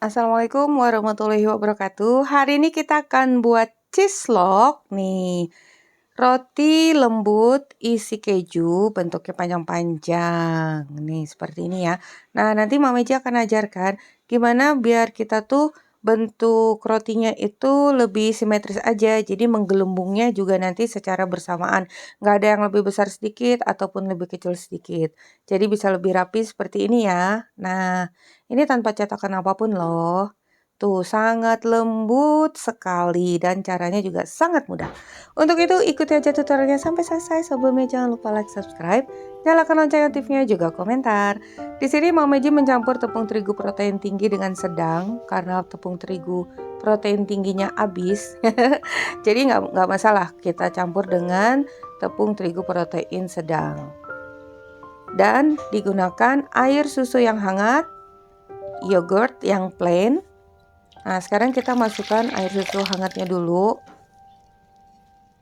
Assalamualaikum warahmatullahi wabarakatuh. Hari ini kita akan buat cheese log nih. Roti lembut isi keju, bentuknya panjang-panjang. Nih, seperti ini ya. Nah, nanti Mama Eji akan ajarkan gimana biar kita tuh bentuk rotinya itu lebih simetris aja. Jadi menggelembungnya juga nanti secara bersamaan. Nggak ada yang lebih besar sedikit ataupun lebih kecil sedikit. Jadi bisa lebih rapi seperti ini ya. Nah, ini tanpa cetakan apapun loh. Tuh, sangat lembut sekali dan caranya juga sangat mudah. Untuk itu, ikuti aja tutorialnya sampai selesai. Sebelumnya jangan lupa like, subscribe, nyalakan lonceng notifnya, juga komentar. Di sini Mama Eji mencampur tepung terigu protein tinggi dengan sedang karena tepung terigu protein tingginya habis. Jadi nggak masalah kita campur dengan tepung terigu protein sedang. Dan digunakan air susu yang hangat, yogurt yang plain. Nah, sekarang kita masukkan air susu hangatnya dulu.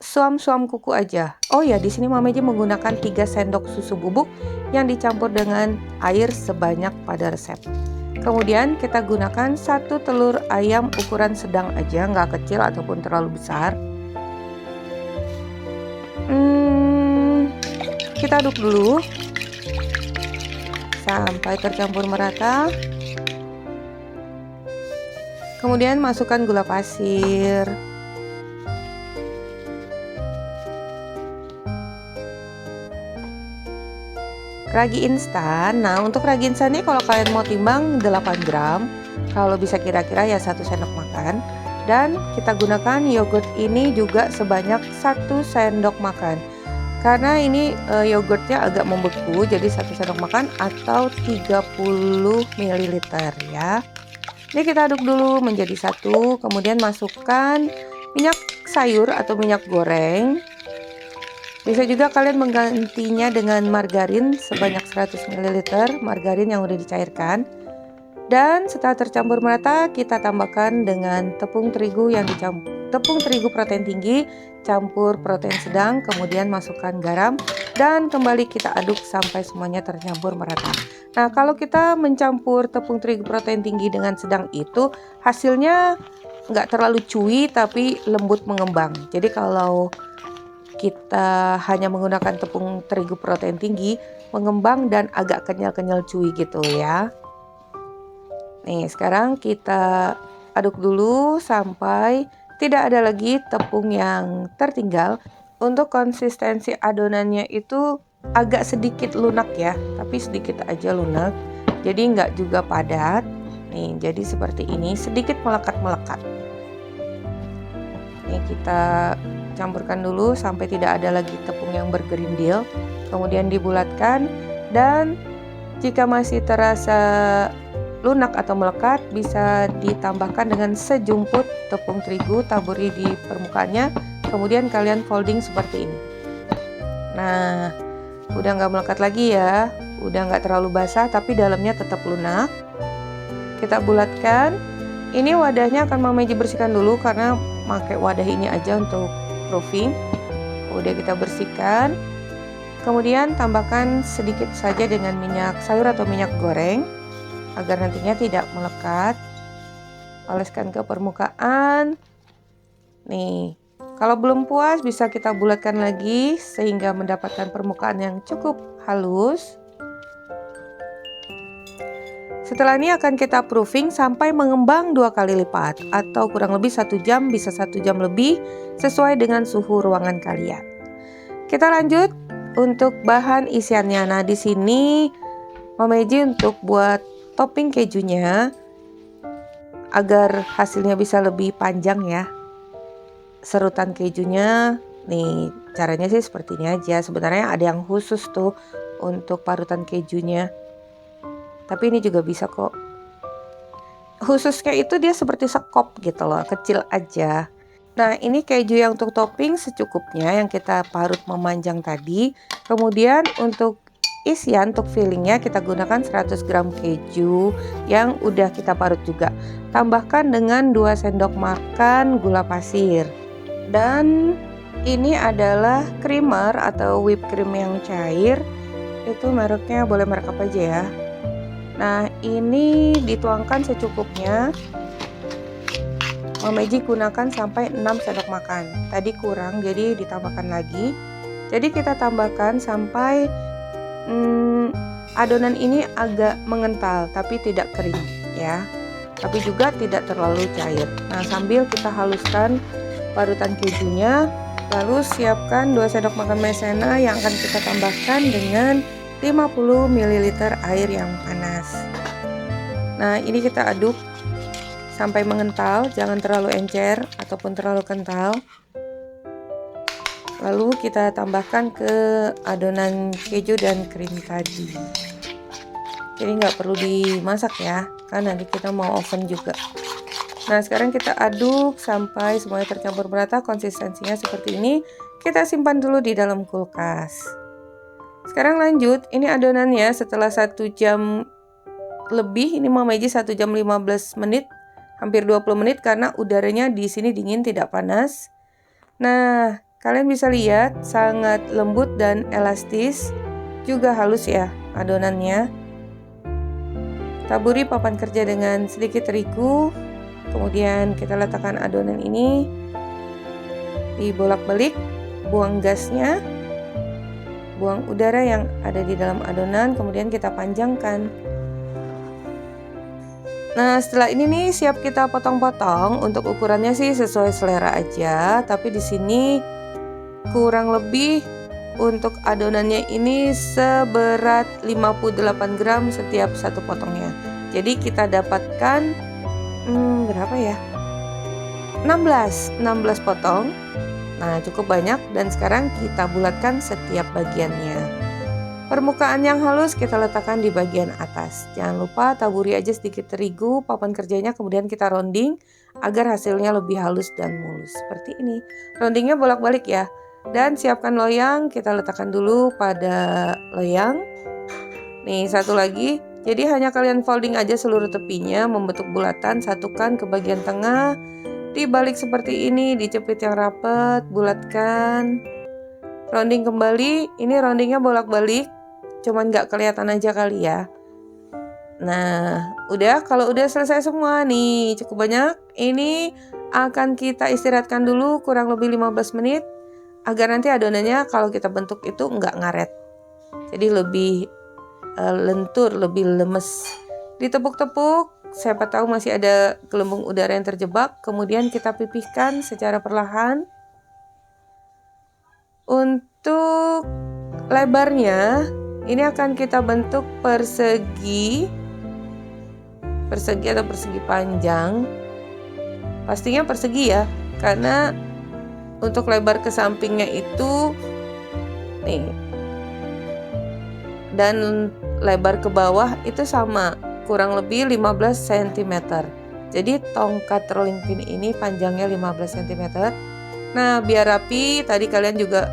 Suam-suam kuku aja. Oh ya, di sini Mama Eji menggunakan 3 sendok susu bubuk yang dicampur dengan air sebanyak pada resep. Kemudian kita gunakan 1 telur ayam ukuran sedang aja, nggak kecil ataupun terlalu besar. Kita aduk dulu sampai tercampur merata. Kemudian masukkan gula pasir. Ragi instan. Nah, untuk ragi instan ini kalau kalian mau timbang 8 gram. Kalau bisa kira-kira ya 1 sendok makan. Dan kita gunakan yogurt ini juga sebanyak 1 sendok makan. Karena ini yogurtnya agak membeku, jadi 1 sendok makan atau 30 ml ya. Ini kita aduk dulu menjadi satu, kemudian masukkan minyak sayur atau minyak goreng. Bisa juga kalian menggantinya dengan margarin sebanyak 100 ml, margarin yang udah dicairkan. Dan setelah tercampur merata, kita tambahkan dengan tepung terigu protein tinggi, campur protein sedang, kemudian masukkan garam, dan kembali kita aduk sampai semuanya tercampur merata. Nah, kalau kita mencampur tepung terigu protein tinggi dengan sedang itu, hasilnya nggak terlalu chewy tapi lembut mengembang. Jadi kalau kita hanya menggunakan tepung terigu protein tinggi, mengembang dan agak kenyal-kenyal chewy gitu ya. Nih, sekarang kita aduk dulu sampai tidak ada lagi tepung yang tertinggal. Untuk konsistensi adonannya itu agak sedikit lunak ya, tapi sedikit aja lunak. Jadi nggak juga padat. Nih, jadi seperti ini, sedikit melekat-melekat. Nih, kita campurkan dulu sampai tidak ada lagi tepung yang bergerindil. Kemudian dibulatkan, dan jika masih terasa lunak atau melekat, bisa ditambahkan dengan sejumput tepung terigu, taburi di permukaannya, kemudian kalian folding seperti ini. Nah, udah nggak melekat lagi ya, udah nggak terlalu basah tapi dalamnya tetap lunak. Kita bulatkan. Ini wadahnya akan Mama Eji bersihkan dulu karena pakai wadah ini aja untuk proofing. Udah kita bersihkan. Kemudian tambahkan sedikit saja dengan minyak sayur atau minyak goreng agar nantinya tidak melekat. Oleskan ke permukaan. Nih, kalau belum puas bisa kita bulatkan lagi sehingga mendapatkan permukaan yang cukup halus. Setelah ini akan kita proofing sampai mengembang 2 kali lipat atau kurang lebih 1 jam, bisa 1 jam lebih sesuai dengan suhu ruangan kalian. Kita lanjut untuk bahan isiannya. Nah, di sini Mama Eji untuk buat topping kejunya agar hasilnya bisa lebih panjang ya, serutan kejunya. Nih, caranya sih seperti ini aja. Sebenarnya ada yang khusus tuh untuk parutan kejunya, tapi ini juga bisa kok. Khususnya itu dia seperti sekop gitu loh, kecil aja. Nah, ini keju yang untuk topping secukupnya yang kita parut memanjang tadi. Kemudian untuk isian, untuk fillingnya kita gunakan 100 gram keju yang udah kita parut juga. Tambahkan dengan 2 sendok makan gula pasir. Dan ini adalah creamer atau whipped cream yang cair. Itu mereknya boleh merek apa aja ya. Nah, ini dituangkan secukupnya. Mama Eji gunakan sampai 6 sendok makan. Tadi kurang, jadi ditambahkan lagi. Jadi kita tambahkan sampai adonan ini agak mengental, tapi tidak kering ya. Tapi juga tidak terlalu cair. Nah, sambil kita haluskan parutan kejunya, lalu siapkan 2 sendok makan maizena yang akan kita tambahkan dengan 50 ml air yang panas. Nah, ini kita aduk sampai mengental, jangan terlalu encer ataupun terlalu kental. Lalu kita tambahkan ke adonan keju dan krim tadi. Jadi nggak perlu dimasak ya, kan nanti kita mau oven juga. Nah, sekarang kita aduk sampai semuanya tercampur merata, konsistensinya seperti ini. Kita simpan dulu di dalam kulkas. Sekarang lanjut, ini adonannya setelah 1 jam lebih, ini Mama Eji 1 jam 15 menit, hampir 20 menit karena udaranya di sini dingin tidak panas. Nah, kalian bisa lihat sangat lembut dan elastis, juga halus ya adonannya. Taburi papan kerja dengan sedikit terigu, kemudian kita letakkan adonan ini, dibolak-balik, buang gasnya, buang udara yang ada di dalam adonan, kemudian kita panjangkan. Nah, setelah ini nih siap kita potong-potong. Untuk ukurannya sih sesuai selera aja, tapi di sini kurang lebih untuk adonannya ini seberat 58 gram setiap satu potongnya. Jadi kita dapatkan berapa ya? 16 potong. Nah, cukup banyak dan sekarang kita bulatkan setiap bagiannya. Permukaan yang halus kita letakkan di bagian atas. Jangan lupa taburi aja sedikit terigu papan kerjanya, kemudian kita rounding agar hasilnya lebih halus dan mulus. Seperti ini. Roundingnya bolak-balik ya. Dan siapkan loyang, kita letakkan dulu pada loyang. Nih, satu lagi. Jadi hanya kalian folding aja seluruh tepinya, membentuk bulatan, satukan ke bagian tengah. Dibalik seperti ini, dijepit yang rapat, bulatkan. Rounding kembali, ini roundingnya bolak-balik. Cuman nggak kelihatan aja kali ya. Nah, udah, kalau udah selesai semua nih, cukup banyak. Ini akan kita istirahatkan dulu kurang lebih 15 menit agar nanti adonannya kalau kita bentuk itu nggak ngaret. Jadi lebih lentur, lebih lemes. Ditepuk-tepuk, siapa tahu masih ada gelembung udara yang terjebak. Kemudian kita pipihkan secara perlahan. Untuk lebarnya ini akan kita bentuk persegi atau persegi panjang. Pastinya persegi ya, karena untuk lebar ke sampingnya itu nih, dan lebar ke bawah itu sama, kurang lebih 15 cm. Jadi tongkat rolling pin ini panjangnya 15 cm. Nah, biar rapi, tadi kalian juga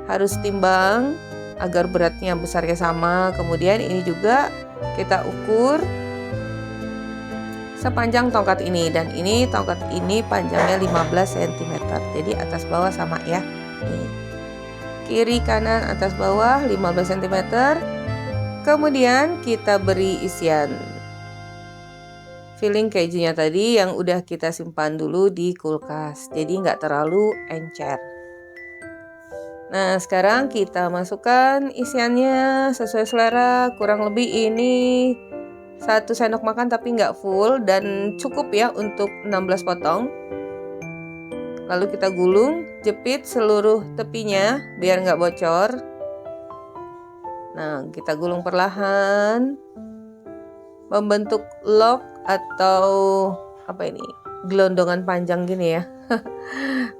harus timbang agar beratnya besarnya sama. Kemudian ini juga kita ukur sepanjang tongkat ini, dan ini tongkat ini panjangnya 15 cm. Jadi atas bawah sama ya. Nih. Kiri kanan atas bawah 15 cm. Kemudian kita beri isian filling kejunya tadi yang udah kita simpan dulu di kulkas. Jadi nggak terlalu encer. Nah, sekarang kita masukkan isiannya sesuai selera. Kurang lebih ini 1 sendok makan tapi nggak full dan cukup ya untuk 16 potong. Lalu kita gulung, jepit seluruh tepinya biar nggak bocor. Nah, kita gulung perlahan, membentuk lock atau apa ini? Gelondongan panjang gini ya.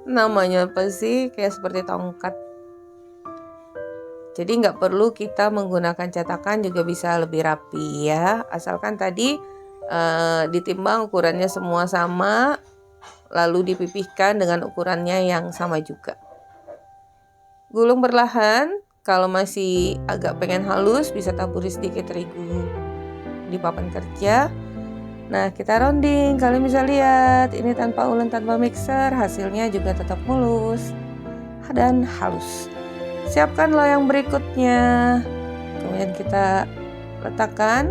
Namanya apa sih? Kayak seperti tongkat. Jadi nggak perlu kita menggunakan cetakan, juga bisa lebih rapi ya. Asalkan tadi ditimbang ukurannya semua sama, lalu dipipihkan dengan ukurannya yang sama juga. Gulung perlahan, kalau masih agak pengen halus bisa taburi sedikit terigu di papan kerja. Nah, kita rounding, kalian bisa lihat ini tanpa ulen, tanpa mixer, hasilnya juga tetap mulus dan halus. Siapkan loyang berikutnya, kemudian kita letakkan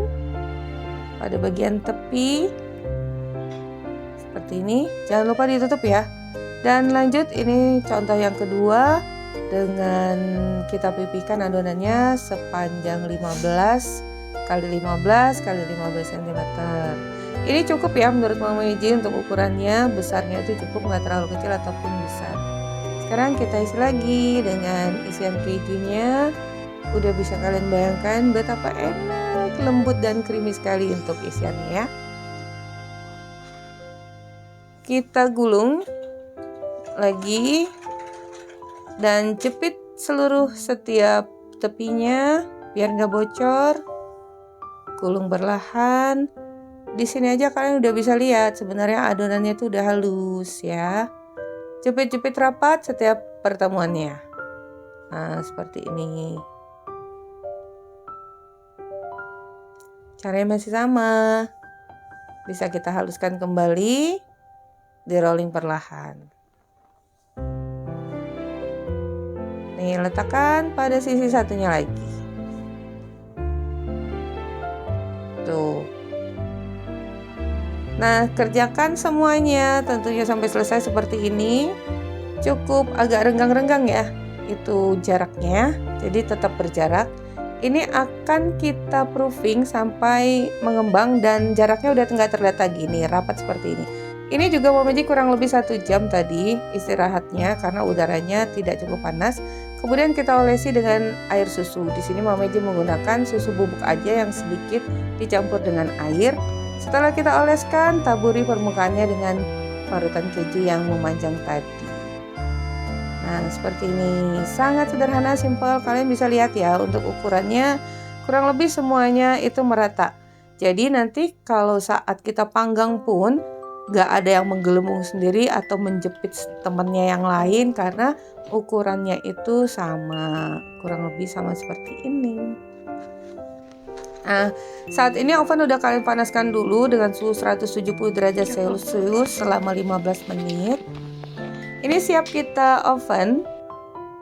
pada bagian tepi seperti ini. Jangan lupa ditutup ya. Dan lanjut, ini contoh yang kedua dengan kita pipihkan adonannya sepanjang 15 kali 15 kali 15 cm. Ini cukup ya menurut Mama Eji untuk ukurannya, besarnya itu cukup, nggak terlalu kecil ataupun besar. Sekarang kita isi lagi dengan isian kejunya. Udah bisa kalian bayangkan betapa enak, lembut dan creamy sekali untuk isiannya ya. Kita gulung lagi dan jepit seluruh setiap tepinya biar nggak bocor. Gulung perlahan. Di sini aja kalian udah bisa lihat sebenarnya adonannya tuh udah halus ya. Jepit-jepit rapat setiap pertemuannya. Nah, seperti ini. Caranya masih sama. Bisa kita haluskan kembali, di rolling perlahan. Nih, letakkan pada sisi satunya lagi. Tuh. Nah, kerjakan semuanya tentunya sampai selesai seperti ini. Cukup agak renggang-renggang ya, itu jaraknya, jadi tetap berjarak. Ini akan kita proofing sampai mengembang dan jaraknya udah nggak terlihat lagi nih, rapat seperti ini. Ini juga Mama Eji kurang lebih 1 jam tadi istirahatnya karena udaranya tidak cukup panas. Kemudian kita olesi dengan air susu. Di sini Mama Eji menggunakan susu bubuk aja yang sedikit dicampur dengan air. Setelah kita oleskan, taburi permukaannya dengan parutan keju yang memanjang tadi. Nah, seperti ini. Sangat sederhana, simple. Kalian bisa lihat ya, untuk ukurannya kurang lebih semuanya itu merata. Jadi nanti kalau saat kita panggang pun gak ada yang menggelembung sendiri atau menjepit temannya yang lain karena ukurannya itu sama. Kurang lebih sama seperti ini. Nah, saat ini oven udah kalian panaskan dulu dengan suhu 170 derajat Celcius selama 15 menit. Ini siap kita oven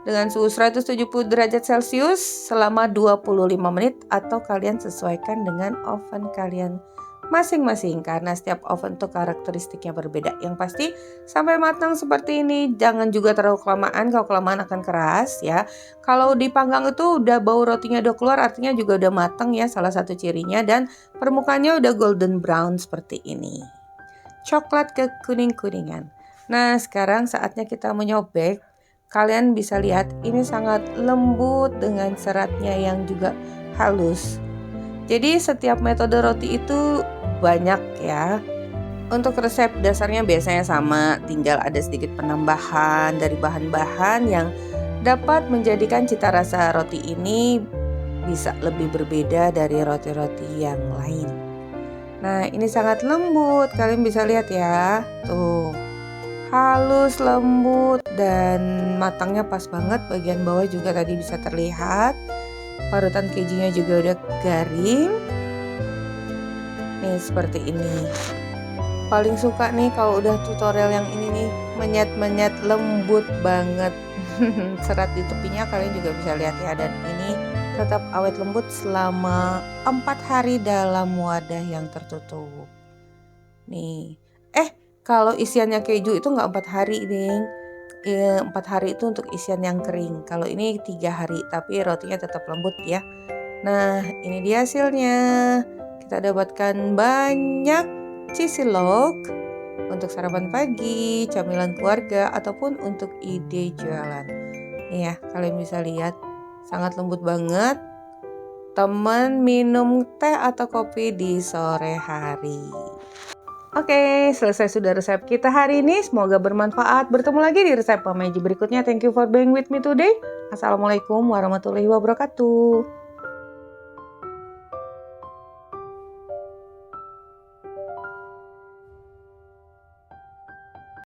dengan suhu 170 derajat Celcius selama 25 menit atau kalian sesuaikan dengan oven kalian masing-masing karena setiap oven tuh karakteristiknya berbeda. Yang pasti sampai matang seperti ini. Jangan juga terlalu kelamaan, kalau kelamaan akan keras ya. Kalau dipanggang itu udah bau rotinya udah keluar, artinya juga udah matang ya, salah satu cirinya. Dan permukaannya udah golden brown seperti ini, coklat ke kuning-kuningan. Nah, sekarang saatnya kita menyobek. Kalian bisa lihat ini sangat lembut dengan seratnya yang juga halus. Jadi setiap metode roti itu banyak ya. Untuk resep dasarnya biasanya sama, tinggal ada sedikit penambahan dari bahan-bahan yang dapat menjadikan cita rasa roti ini bisa lebih berbeda dari roti-roti yang lain. Nah, ini sangat lembut, kalian bisa lihat ya. Tuh, halus, lembut, dan matangnya pas banget. Bagian bawah juga tadi bisa terlihat. Parutan kejunya juga udah garing. Nih seperti ini. Paling suka nih kalau udah tutorial yang ini nih, menyat-menyat, lembut banget. Serat di tepinya kalian juga bisa lihat ya. Dan ini tetap awet lembut selama 4 hari dalam wadah yang tertutup. Nih, kalau isiannya keju itu nggak 4 hari ding. 4 hari itu untuk isian yang kering. Kalau ini 3 hari, tapi rotinya tetap lembut ya. Nah, ini dia hasilnya. Kita dapatkan banyak cheesy log untuk sarapan pagi, camilan keluarga, ataupun untuk ide jualan. Nih ya, kalian bisa lihat sangat lembut banget. Teman minum teh atau kopi di sore hari. Oke, selesai sudah resep kita hari ini. Semoga bermanfaat. Bertemu lagi di resep Mama Eji berikutnya. Thank you for being with me today. Assalamualaikum warahmatullahi wabarakatuh.